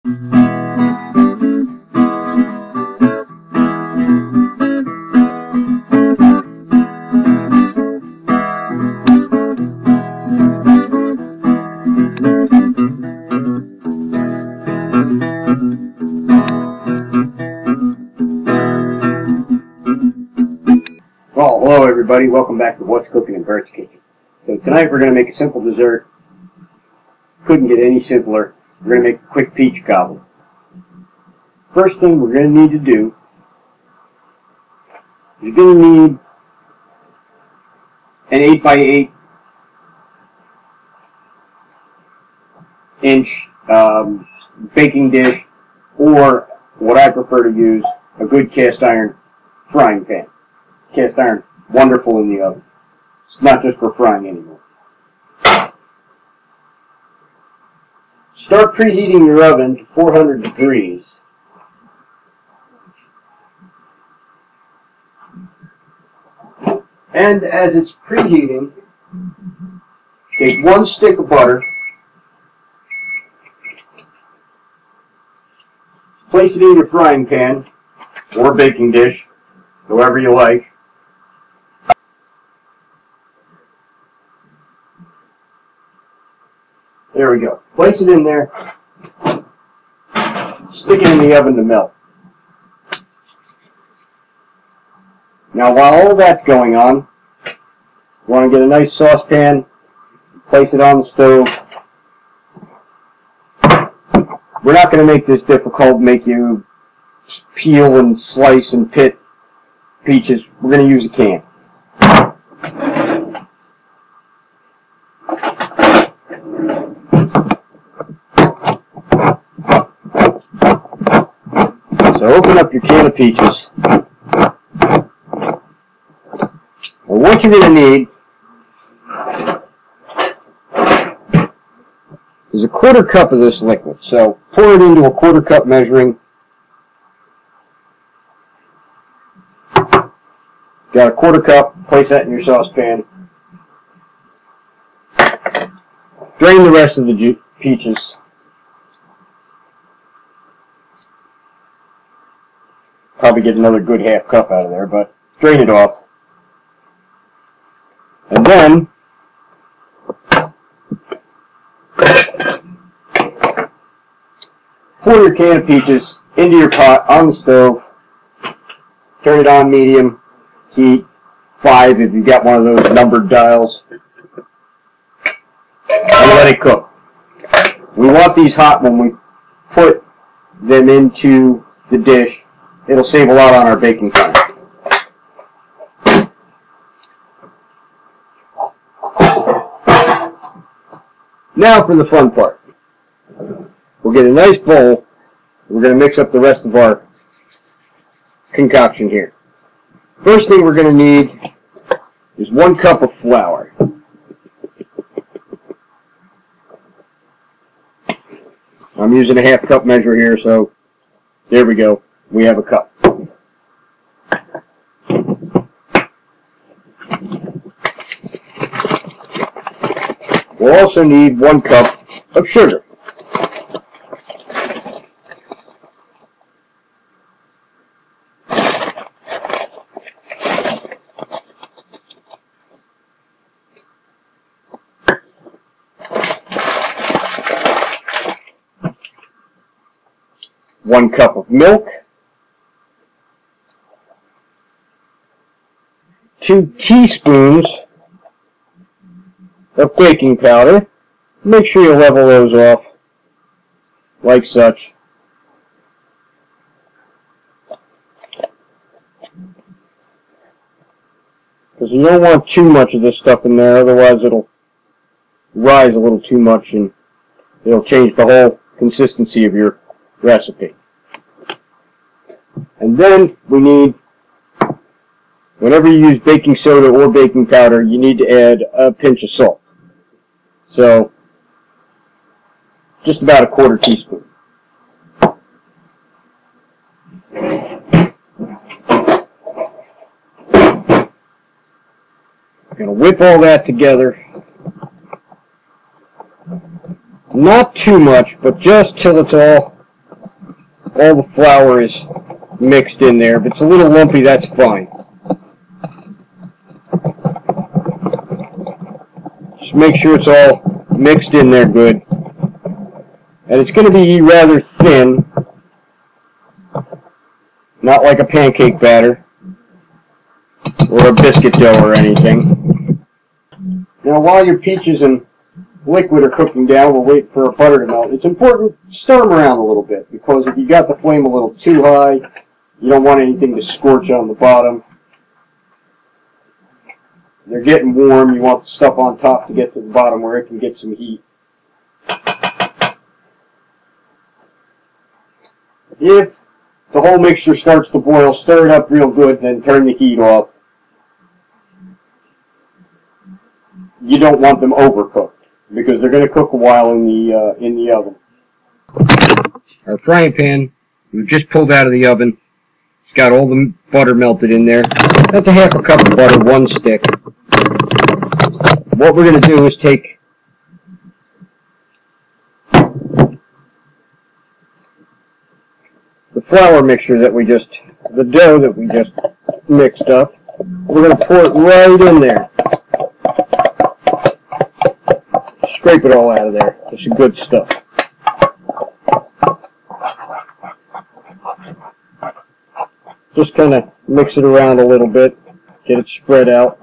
Well, hello everybody, welcome back to What's Cooking in Bert's Kitchen. So tonight we're going to make a simple dessert. Couldn't get any simpler. We're going to make a quick peach cobbler. First thing we're going to need to do, you're going to need an 8x8 inch baking dish, or what I prefer to use, a good cast iron frying pan. Cast iron, wonderful in the oven. It's not just for frying anymore. Start preheating your oven to 400 degrees. And as it's preheating, take one stick of butter, place it in your frying pan or baking dish, however you like. There we go. Place it in there. Stick it in the oven to melt. Now while all that's going on, you want to get a nice saucepan, place it on the stove. We're not going to make this difficult, make you peel and slice and pit peaches. We're going to use a can. So open up your can of peaches. And what you're going to need is a 1/4 cup of this liquid. So pour it into a 1/4 cup measuring. Got a 1/4 cup, place that in your saucepan. Drain the rest of the peaches. Probably get another good 1/2 cup out of there, but drain it off. And then pour your can of peaches into your pot on the stove. Turn it on medium heat, 5 if you've got one of those numbered dials. And let it cook. We want these hot when we put them into the dish. It'll save a lot on our baking time. Now for the fun part. We'll get a nice bowl. We're going to mix up the rest of our concoction here. First thing we're going to need is 1 cup of flour. I'm using a 1/2 cup measure here, so there we go. We have a cup. We'll also need 1 cup of sugar. One cup of milk, 2 teaspoons of baking powder. Make sure you level those off like such. Because you don't want too much of this stuff in there, otherwise it'll rise a little too much and it'll change the whole consistency of your recipe. And then we need, whenever you use baking soda or baking powder, you need to add a pinch of salt. So, just about a 1/4 teaspoon. I'm going to whip all that together. Not too much, but just till it's all all the flour is mixed in there. If it's a little lumpy, that's fine. Just make sure it's all mixed in there good. And it's going to be rather thin, not like a pancake batter or a biscuit dough or anything. Now while your peaches and liquid are cooking down, we'll wait for our butter to melt. It's important to stir them around a little bit, because if you got the flame a little too high, you don't want anything to scorch on the bottom. They're getting warm, you want the stuff on top to get to the bottom where it can get some heat. If the whole mixture starts to boil, stir it up real good, then turn the heat off. You don't want them overcooked, because they're going to cook a while in the oven. Our frying pan, we've just pulled out of the oven. It's got all the butter melted in there. That's a half a cup of butter, 1 stick. What we're going to do is take the flour mixture that the dough that we just mixed up, we're going to pour it right in there. Scrape it all out of there. It's some good stuff. Just kind of mix it around a little bit, get it spread out.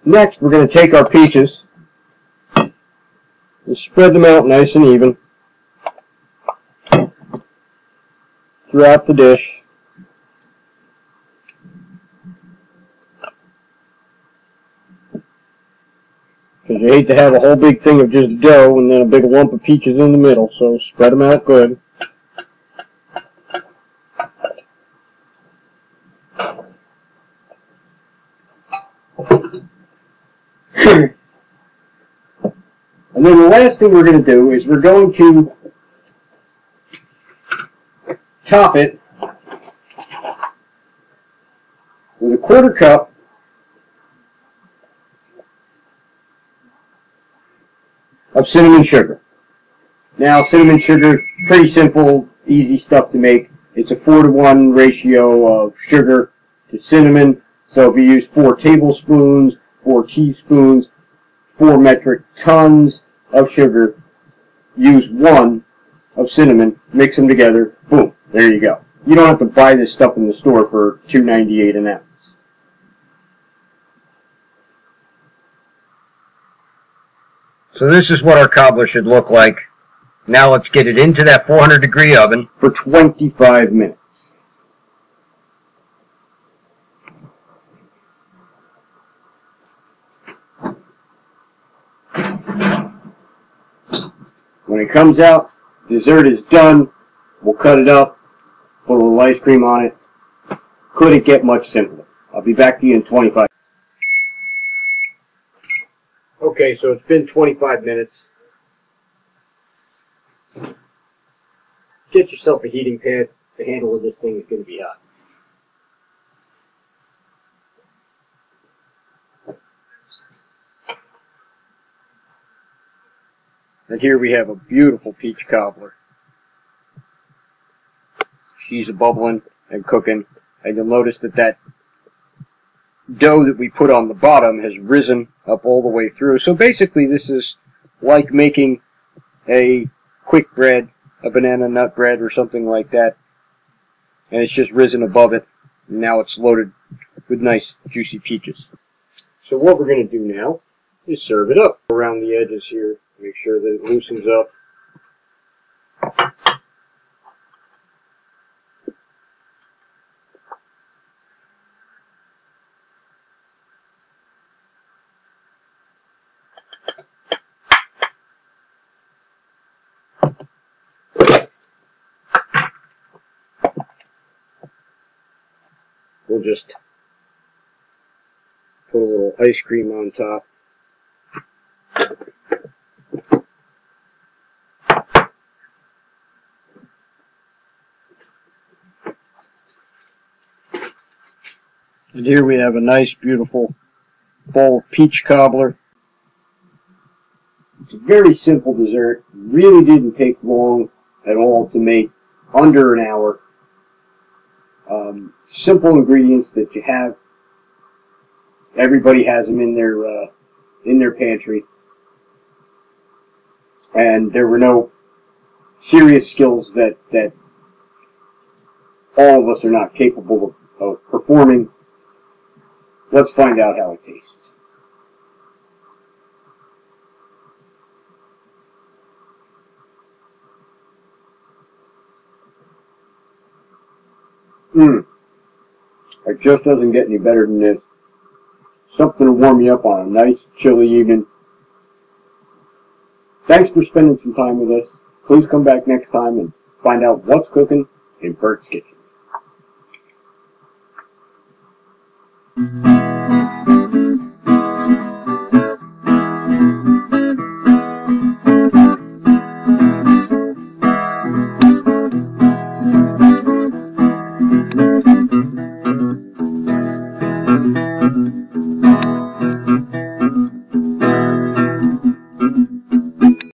Next, we're going to take our peaches and spread them out nice and even throughout the dish. Because you hate to have a whole big thing of just dough and then a big lump of peaches in the middle, so spread them out good. And then the last thing we're going to do is we're going to top it with a 1/4 cup of cinnamon sugar. Now, cinnamon sugar, pretty simple, easy stuff to make. It's a 4-to-1 ratio of sugar to cinnamon. So if you use 4 tablespoons, 4 teaspoons, 4 metric tons of sugar, use 1 of cinnamon, mix them together, boom, there you go. You don't have to buy this stuff in the store for $2.98 an ounce. So this is what our cobbler should look like. Now let's get it into that 400-degree oven for 25 minutes. When it comes out, dessert is done. We'll cut it up, put a little ice cream on it. Couldn't get much simpler. I'll be back to you in 25. Okay, so it's been 25 minutes. Get yourself a heating pad. The handle of this thing is going to be hot. And here we have a beautiful peach cobbler. She's a-bubbling and cooking, and you'll notice that that dough that we put on the bottom has risen up all the way through. So basically this is like making a quick bread, a banana nut bread or something like that, and it's just risen above it, and now it's loaded with nice juicy peaches. So what we're going to do now is serve it up around the edges here. Make sure that it loosens up. We'll just put a little ice cream on top. And here we have a nice, beautiful bowl of peach cobbler. It's a very simple dessert. Really didn't take long at all to make, under an hour. Simple ingredients that you have. Everybody has them in their pantry. And there were no serious skills that all of us are not capable of performing. Let's find out how it tastes. It just doesn't get any better than this. Something to warm you up on a nice, chilly evening. Thanks for spending some time with us. Please come back next time and find out what's cooking in Bert's kitchen.